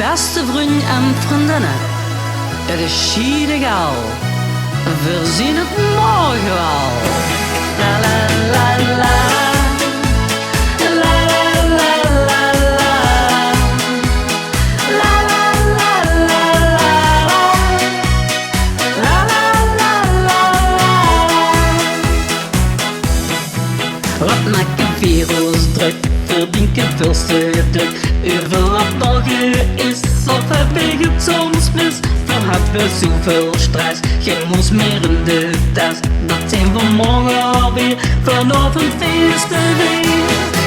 beste vriend en vriendinnen, dat is gal. We zien het morgen wel. La la la la. La la la la la. La la la la la. La la la la la. Wat maakt een virus druk? Verdient je veel te druk. Hoeveel afvalgen is of heb ik het soms mis? Dan hebben we zoveel stress, geen moes meer in de tas. Dat zijn we morgen alweer, vanaf een feest weer.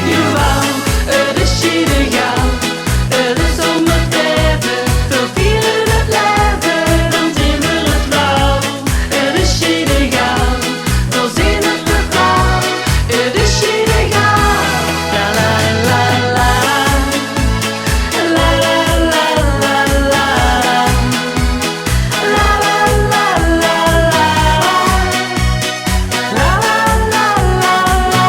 Jawel, het is illegaal, het is om het leven. We vieren het leven, dan zien we het wel. Het is illegaal, we zien het wel. Het is illegaal. La la la la. La la la la la. La la la la la. La la la la la.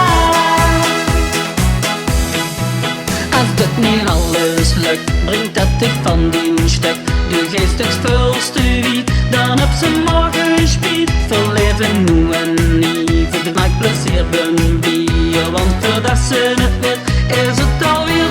Als dat niet alles lukt, brengt dat ik van die stuk. De geestigsvulste wie, dan heb ze morgen spiet. Voor leven nu en niet, voor de maakt plezier ben bier. Want voordat ze het weet, is het alweer